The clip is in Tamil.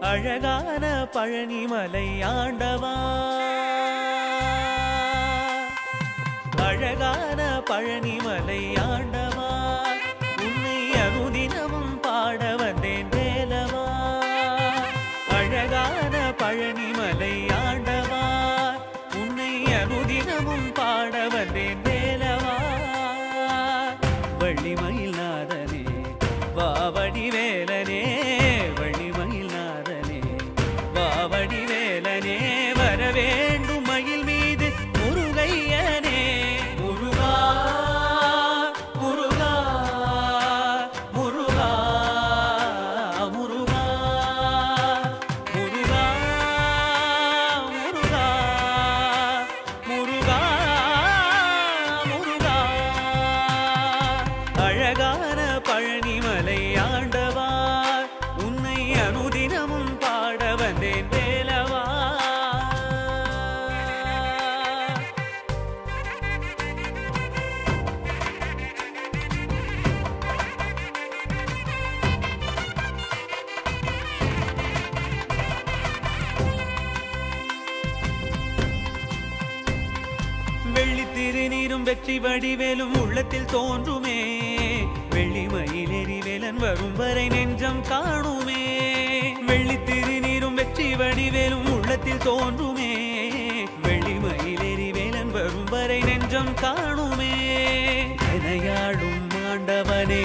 அழகான பழனிமலை ஆண்டவா, அழகான பழனிமலை ஆண்டவா, உன்னை அனுதினமும் பாட வந்தேன் வேலவா. அழகான பழனிமலை ஆண்டவா, உன்னை அனுதினமும் பாட வந்தேன் வேலவா. வள்ளிமயில் நாதனே வாவடி வேலனே, வள்ளிமயில் நாதனே வாவடி வேலனே, வர வேண்டும் மயில் மீது முருகையனே. முருகா முருகா முருகா முருகா முருகா முருகா முருகா முருகா. அழகான பழனிமலை ஆண்டவா, உன்னை அனுதினமும் பாட வந்தேன் வேலவா. வெள்ளி திருநீரும் வெற்றி வடிவேலும் உள்ளத்தில் தோன்றுமே, வெள்ளிமயிலேறி வேலன் வரும் வரை நெஞ்சம் காணுமே. வெள்ளி திருநீரும் வெற்றி வடிவேலும் உள்ளத்தில் தோன்றுமே, வெள்ளிமயிலேறி வேலன் வரும் வரை நெஞ்சம் காணுமே. எனையாடும் ஆண்டவனே